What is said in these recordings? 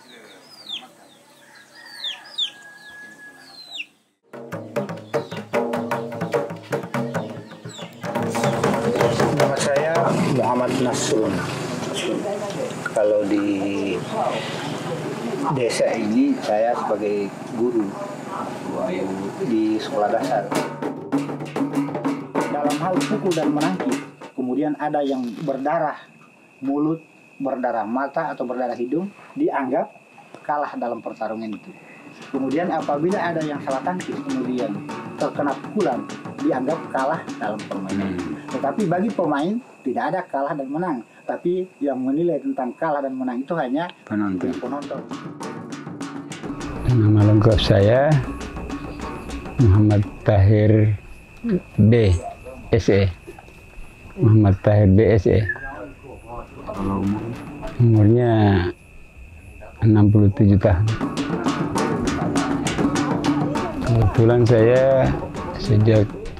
Nama saya Muhammad Nasrun. Kalau di desa ini saya sebagai guru di sekolah dasar. Dalam hal pukul dan menangkis, kemudian ada yang berdarah mulut, berdarah mata atau berdarah hidung, dianggap kalah dalam pertarungan itu. Kemudian apabila ada yang salah tangkis kemudian terkena pukulan, dianggap kalah dalam permainan. Tetapi bagi pemain tidak ada kalah dan menang, tapi yang menilai tentang kalah dan menang itu hanya penonton. Nama lengkap saya Muhammad Tahir BSE. Muhammad Tahir BSE. Umurnya 67 tahun. Kebetulan saya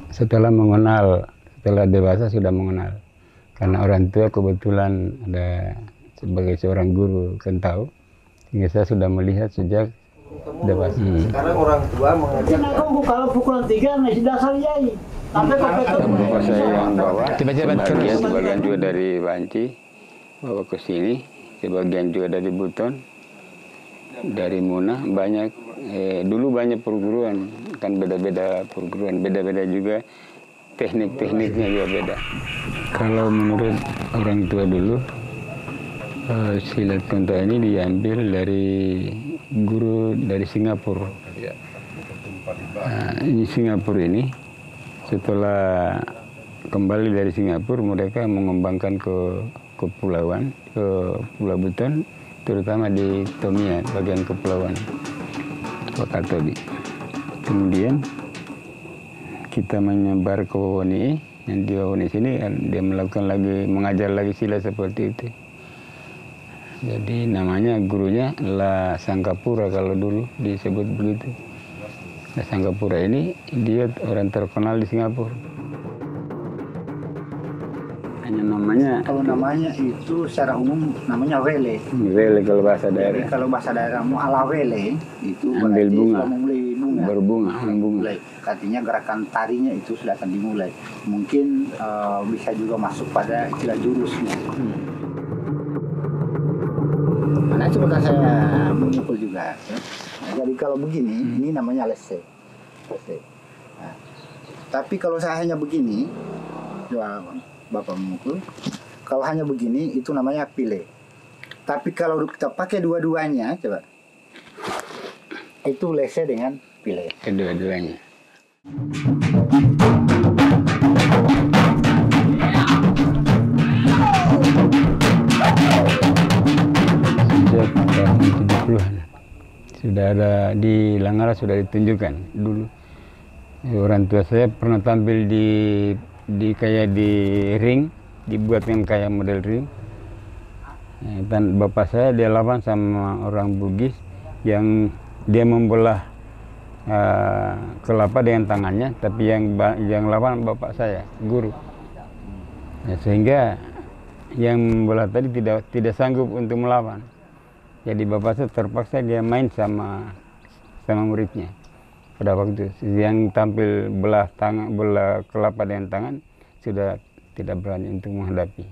setelah dewasa sudah mengenal. Karena orang tua kebetulan ada sebagai seorang guru kan tahu. Sehingga saya sudah melihat sejak dewasa. Sekarang orang tua mengajak kalau pukulan 3 masih dasar yai. Bapak saya yang bawa, sebagian juga dari Banci, bawa ke sini, sebagian juga dari Buton, dari Muna, banyak. Dulu banyak perguruan, kan beda-beda perguruan, beda-beda juga teknik-tekniknya juga beda. Kalau menurut orang tua dulu, silat kontak ini diambil dari guru dari Singapura. Ini Singapura ini, setelah kembali dari Singapura, mereka mengembangkan ke Pulau Buton, terutama di Tomia, bagian kepulauan Wakatobi. Kemudian kita menyebar ke Wawoni, yang di Wawoni sini dia mengajar lagi silat seperti itu. Jadi namanya gurunya La Sangkapura kalau dulu disebut begitu. La Sangkapura ini dia orang terkenal di Singapura. Hanya namanya. Kalau namanya itu secara umum namanya wele. Wele kalau bahasa daerah. Jadi kalau bahasa daerahmu ala wele itu ambil bunga. Mulai bunga. Berbunga, bunga. Artinya gerakan tarinya itu sudah akan dimulai. Mungkin bisa juga masuk pada istilah jurusnya. Nah, sebentar saya memukul juga. Nah, jadi kalau begini, ini namanya lese. Nah, tapi kalau saya hanya begini, coba Bapak memukul. Kalau hanya begini, itu namanya pile. Tapi kalau kita pakai dua-duanya, coba. Itu lese dengan pile. Kedua-duanya. Sejak tahun 70-an sudah ada di Langara, sudah ditunjukkan dulu. Orang tua saya pernah tampil di kayak di ring, dibuatkan kayak model ring. Dan bapak saya dia lawan sama orang Bugis yang dia membelah kelapa dengan tangannya, tapi yang lawan bapak saya, guru. Sehingga yang membelah tadi tidak sanggup untuk melawan. Jadi bapak saya terpaksa dia main sama muridnya. Pada waktu yang tampil belah kelapa dengan tangan sudah tidak berani untuk menghadapi.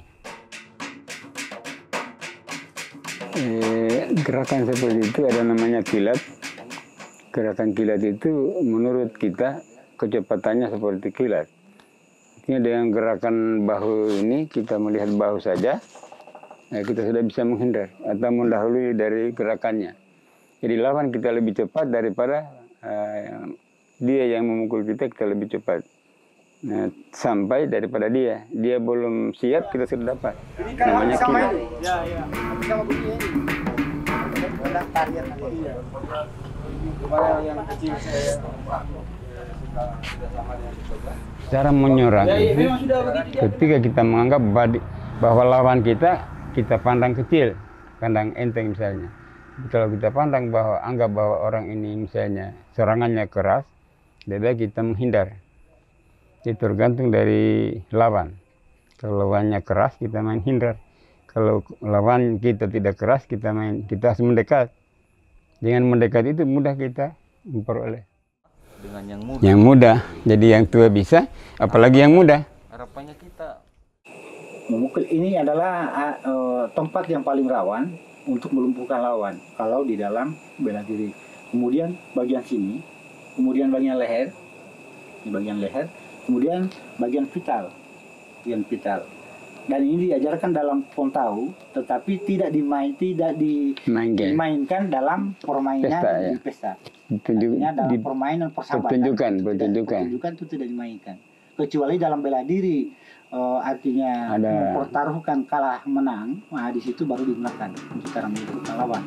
Gerakan seperti itu ada namanya kilat. Gerakan kilat itu menurut kita kecepatannya seperti kilat. Artinya dengan gerakan bahu ini kita melihat bahu saja, kita sudah bisa menghindar atau mendahului dari gerakannya. Jadi lawan kita lebih cepat daripada dia yang memukul kita lebih cepat. Nah, sampai daripada dia belum siap kita sudah dapat. Namanya kilat. Cara menyerang itu ketika kita menganggap bahwa lawan kita pandang kecil, pandang enteng misalnya. Kalau kita pandang anggap bahwa orang ini misalnya serangannya keras, lebih baik kita menghindar. Itu tergantung dari lawan. Kalau lawannya keras, kita main hindar. Kalau lawan kita tidak keras, kita harus mendekat. Dengan mendekat itu mudah kita memperoleh. Dengan yang muda. Yang muda, jadi yang tua bisa, apalagi yang muda. Harapannya kita Memukul ini adalah tempat yang paling rawan untuk melumpuhkan lawan kalau di dalam bela diri. Kemudian bagian sini, kemudian bagian leher, di bagian leher, kemudian bagian vital, Dan ini diajarkan dalam Pontau, tetapi tidak dimainkan dalam permainan Pesta, ya. di pesta. Artinya dalam permainan persahabatan. Pertunjukan. Pertunjukan itu tidak dimainkan. Kecuali dalam bela diri, artinya mempertaruhkan kalah menang, nah di situ baru digunakan untuk cara melumpuhkan lawan.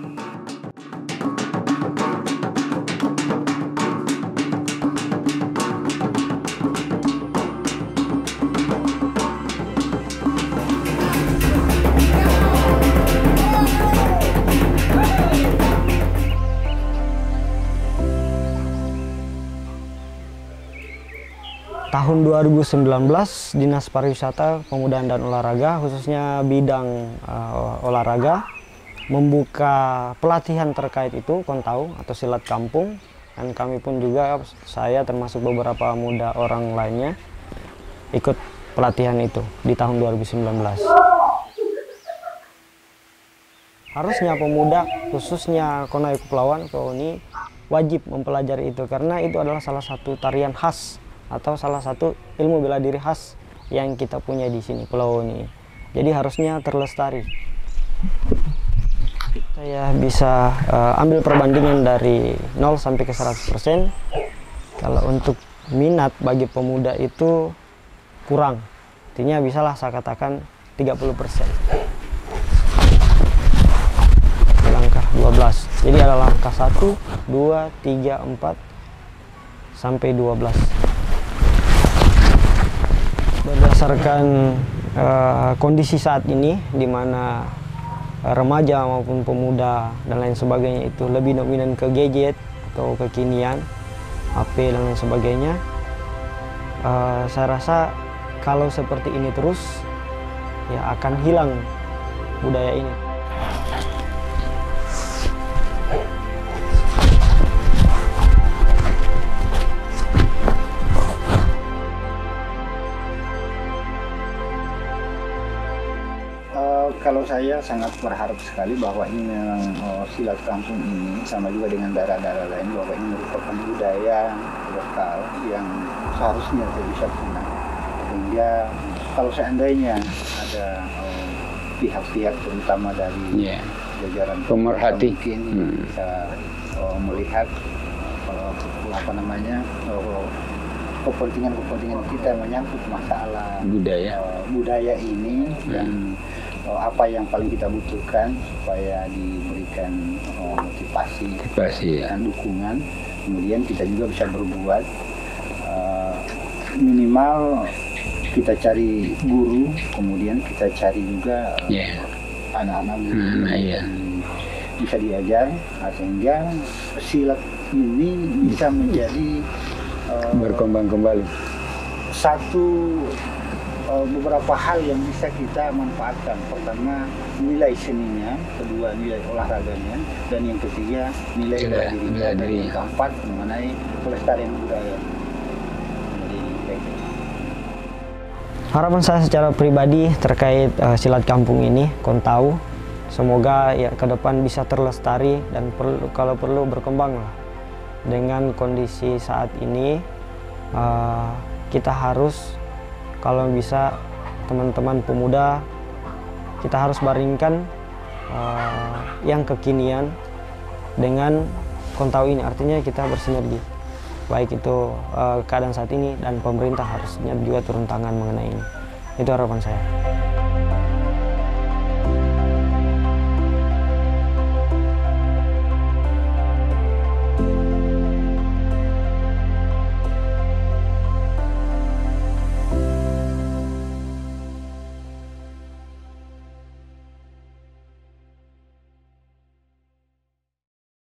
Tahun 2019, Dinas Pariwisata, Pemudaan dan Olahraga, khususnya bidang olahraga, membuka pelatihan terkait itu, Kontau atau silat kampung. Dan kami pun juga, saya termasuk beberapa muda orang lainnya, ikut pelatihan itu di tahun 2019. Harusnya pemuda, khususnya Konai Kepulauan, KONI, wajib mempelajari itu, karena itu adalah salah satu tarian khas atau salah satu ilmu bela diri khas yang kita punya di sini, Pulau ini. Jadi harusnya terlestari. Saya bisa ambil perbandingan dari 0 sampai ke 100%. Kalau untuk minat bagi pemuda itu kurang. Artinya bisalah saya katakan 30%. Langkah 12. Jadi ada langkah 1, 2, 3, 4 sampai 12. Berdasarkan kondisi saat ini, di mana remaja maupun pemuda dan lain sebagainya itu lebih dominan ke gadget atau kekinian, HP dan lain sebagainya, saya rasa kalau seperti ini terus, ya akan hilang budaya ini. Kalau saya sangat berharap sekali bahwa ini memang silat kampung ini sama juga dengan daerah-daerah lain, bahwa ini merupakan budaya lokal yang seharusnya bisa punah. Sehingga kalau seandainya ada pihak-pihak terutama dari jajaran pemerhati mungkin bisa melihat kepentingan kita menyangkut masalah budaya ini dan apa yang paling kita butuhkan supaya diberikan motivasi dan dukungan. Kemudian kita juga bisa berbuat, minimal kita cari guru, kemudian kita cari juga anak-anak bisa diajar, sehingga silat ini bisa menjadi berkembang kembali. Satu beberapa hal yang bisa kita manfaatkan. Pertama, nilai seninya, kedua nilai olahraganya, dan yang ketiga nilai bela diri. Dan yang keempat mengenai pelestarian budaya. Harapan saya secara pribadi terkait silat kampung ini, Kontau, semoga ya ke depan bisa terlestari dan kalau perlu berkembang lah. Dengan kondisi saat ini, kita harus, kalau bisa teman-teman pemuda, kita harus baringkan yang kekinian dengan Kontau ini. Artinya kita bersinergi, baik itu keadaan saat ini dan pemerintah harusnya juga turun tangan mengenai ini. Itu harapan saya.